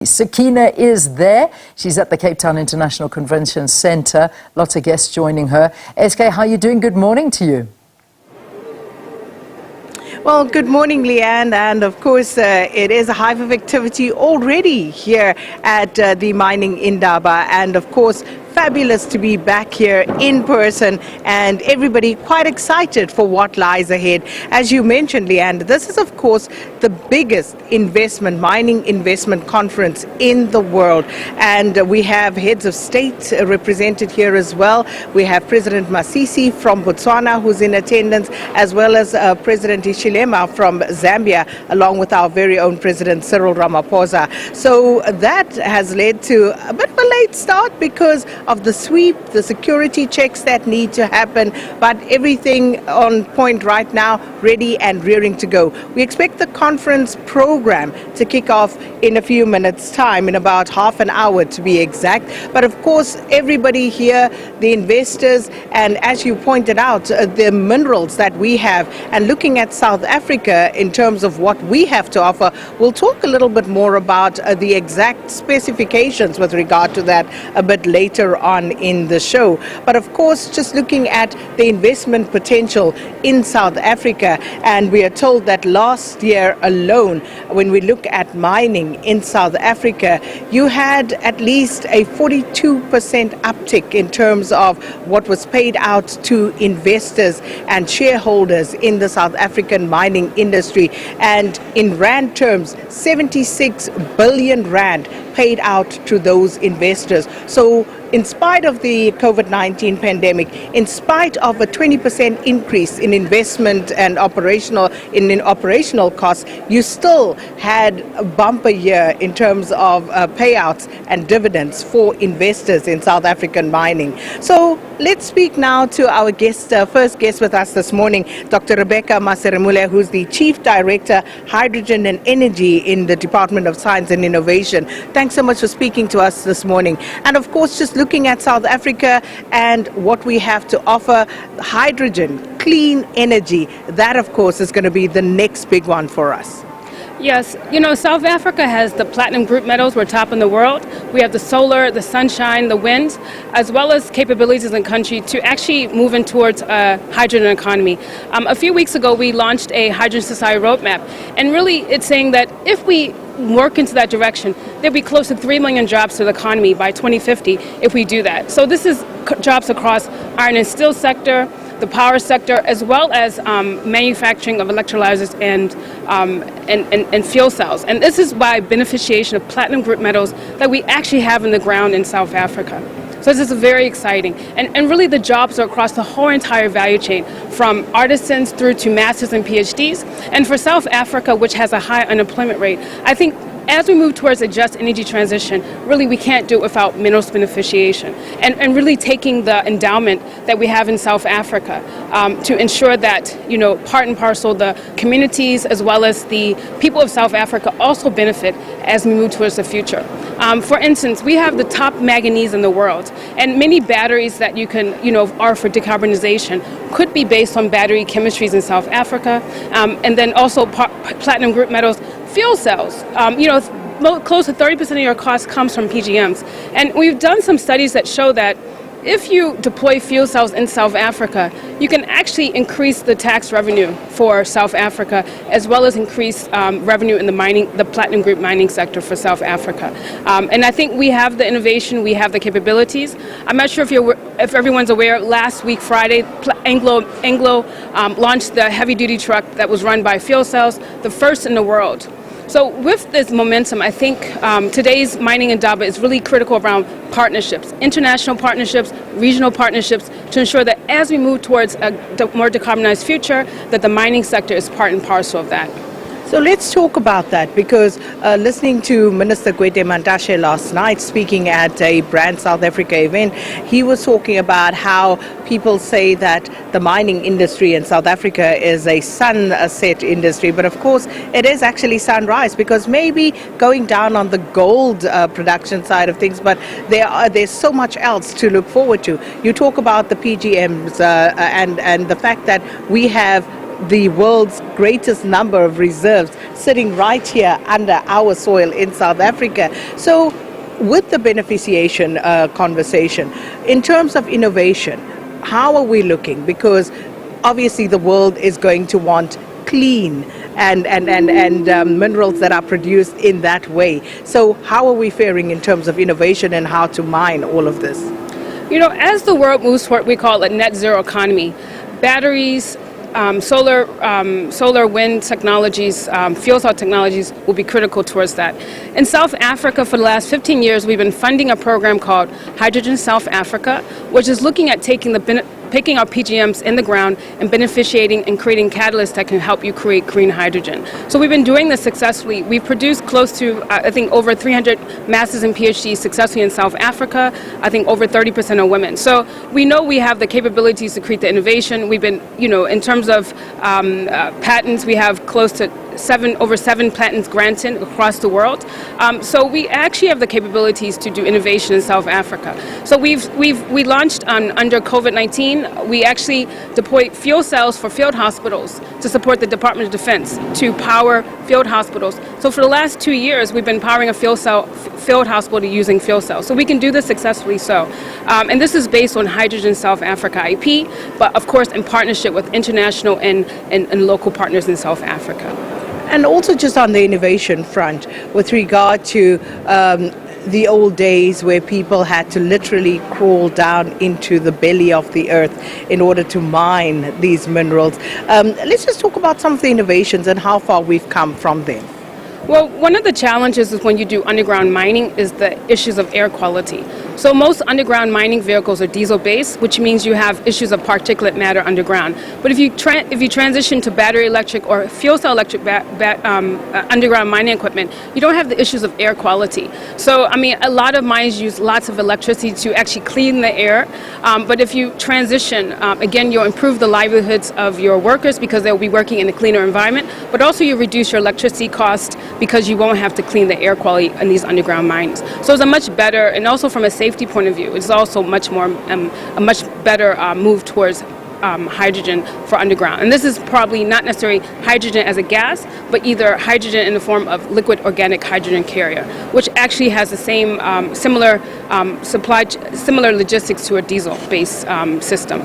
Sakina is there. She's at the Cape Town International Convention Centre. Lots of guests joining her. SK, how are you doing? Good morning to you. Well, good morning, Leanne, and of course it is a hive of activity already here at the Mining Indaba, and of course fabulous to be back here in person and everybody quite excited for what lies ahead. As you mentioned, Leanne, this is of course the biggest mining investment conference in the world, and we have heads of state represented here as well. We have President Masisi from Botswana who's in attendance, as well as President Ishilema from Zambia, along with our very own President Cyril Ramaphosa. So that has led to a bit of a late start because of the sweep, the security checks that need to happen, but everything on point right now, ready and rearing to go. We expect the conference program to kick off in a few minutes' time, in about half an hour to be exact. But of course, everybody here, the investors, and as you pointed out, the minerals that we have, and looking at South Africa in terms of what we have to offer, we'll talk a little bit more about the exact specifications with regard to that a bit later on in the show. But of course, just looking at the investment potential in South Africa, and we are told that last year alone, when we look at mining in South Africa, you had at least a 42% uptick in terms of what was paid out to investors and shareholders in the South African mining industry, and in rand terms, 76 billion rand paid out to those investors. So in spite of the COVID-19 pandemic, in spite of a 20% increase in investment and operational costs, you still had a bumper year in terms of payouts and dividends for investors in South African mining. So let's speak now to our guest, first guest with us this morning, Dr. Rebecca Maserumule, who's the Chief Director, Hydrogen and Energy in the Department of Science and Innovation. Thanks so much for speaking to us this morning. And of course, just looking at South Africa and what we have to offer, hydrogen, clean energy, that of course is going to be the next big one for us. Yes, you know, South Africa has the platinum group metals. We're top in the world. We have the solar, the sunshine, the wind, as well as capabilities in the country to actually move in towards a hydrogen economy. A few weeks ago, we launched a hydrogen society roadmap, and really it's saying that if we work into that direction, there'll be close to 3 million jobs to the economy by 2050 if we do that. So this is jobs across iron and steel sector, the power sector, as well as manufacturing of electrolyzers and fuel cells. And this is by beneficiation of platinum group metals that we actually have in the ground in South Africa. So this is very exciting. And really the jobs are across the whole entire value chain, from artisans through to masters and PhDs. And for South Africa, which has a high unemployment rate, I think as we move towards a just energy transition, really we can't do it without minerals beneficiation. And really taking the endowment that we have in South Africa to ensure that, you know, part and parcel, the communities as well as the people of South Africa also benefit as we move towards the future. For instance, we have the top manganese in the world, and many batteries that you can, you know, are for decarbonization could be based on battery chemistries in South Africa, and then also platinum group metals, fuel cells. You know, close to 30% of your cost comes from PGMs, and we've done some studies that show that if you deploy fuel cells in South Africa, you can actually increase the tax revenue for South Africa, as well as increase revenue in the platinum group mining sector for South Africa. And I think we have the innovation, we have the capabilities. I'm not sure if everyone's aware, last week Friday, Anglo launched the heavy-duty truck that was run by fuel cells, the first in the world. So with this momentum, I think today's Mining Indaba is really critical around partnerships, international partnerships, regional partnerships, to ensure that as we move towards a more decarbonized future, that the mining sector is part and parcel of that. So let's talk about that, because listening to Minister Gwede Mantashe last night speaking at a Brand South Africa event, he was talking about how people say that the mining industry in South Africa is a sunset industry, but of course it is actually sunrise, because maybe going down on the gold production side of things, but there's so much else to look forward to. You talk about the PGMs and the fact that we have the world's greatest number of reserves sitting right here under our soil in South Africa. So with the beneficiation conversation, in terms of innovation, how are we looking? Because obviously the world is going to want clean and minerals that are produced in that way. So how are we faring in terms of innovation and how to mine all of this? You know, as the world moves toward what we call a net zero economy, batteries, solar, wind technologies, fuel cell technologies will be critical towards that. In South Africa, for the last 15 years, we've been funding a program called Hydrogen South Africa, which is looking at picking our PGMs in the ground and beneficiating and creating catalysts that can help you create green hydrogen. So we've been doing this successfully. We've produced close to, I think, over 300 masters and PhDs successfully in South Africa. I think over 30% are women. So we know we have the capabilities to create the innovation. We've been, you know, in terms of patents, we have close to over seven patents granted across the world. So we actually have the capabilities to do innovation in South Africa. So we launched under COVID-19. We actually deployed fuel cells for field hospitals to support the Department of Defense to power field hospitals. So for the last 2 years, we've been powering a field hospital using fuel cells. So we can do this successfully. And this is based on Hydrogen South Africa IP, but of course in partnership with international and local partners in South Africa. And also just on the innovation front, with regard to the old days where people had to literally crawl down into the belly of the earth in order to mine these minerals. Let's just talk about some of the innovations and how far we've come from them. Well, one of the challenges is when you do underground mining is the issues of air quality. So most underground mining vehicles are diesel-based, which means you have issues of particulate matter underground. But if you transition to battery electric or fuel cell electric underground mining equipment, you don't have the issues of air quality. So, I mean, a lot of mines use lots of electricity to actually clean the air. But if you transition, again, you'll improve the livelihoods of your workers because they'll be working in a cleaner environment, but also you reduce your electricity cost because you won't have to clean the air quality in these underground mines. So it's a much better, and also from a safety point of view, it's also much more a much better move towards hydrogen for underground. And this is probably not necessarily hydrogen as a gas, but either hydrogen in the form of liquid organic hydrogen carrier, which actually has the same similar logistics to a diesel-based system.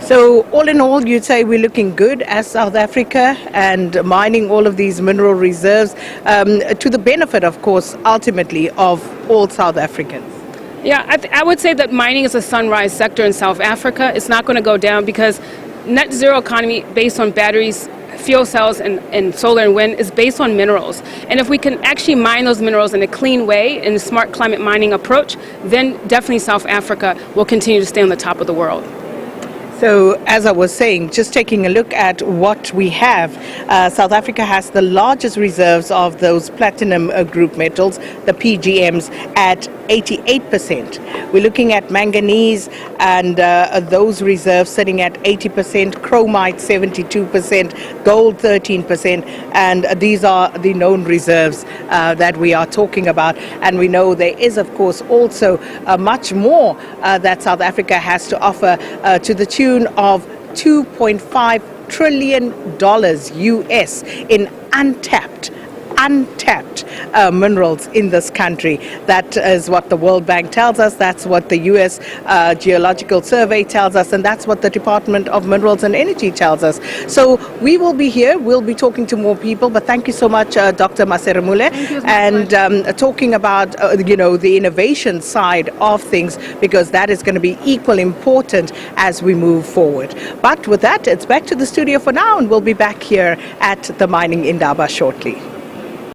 So all in all, you'd say we're looking good as South Africa and mining all of these mineral reserves to the benefit, of course, ultimately of all South Africans. Yeah, I would say that mining is a sunrise sector in South Africa. It's not going to go down because net zero economy based on batteries, fuel cells and solar and wind is based on minerals. And if we can actually mine those minerals in a clean way, in a smart climate mining approach, then definitely South Africa will continue to stay on the top of the world. So, as I was saying, just taking a look at what we have, South Africa has the largest reserves of those platinum group metals, the PGMs, at 88%. We're looking at manganese and those reserves sitting at 80%, chromite 72%, gold 13%, and these are the known reserves that we are talking about. And we know there is, of course, also much more that South Africa has to offer to the tune of $2.5 trillion US in untapped minerals in this country. That is what the World Bank tells us, that's what the US Geological Survey tells us, and that's what the Department of Minerals and Energy tells us. So we will be here, we'll be talking to more people, but thank you so much, Dr. Maserumule, and talking about the innovation side of things, because that is going to be equally important as we move forward. But with that, it's back to the studio for now, and we'll be back here at the Mining Indaba shortly.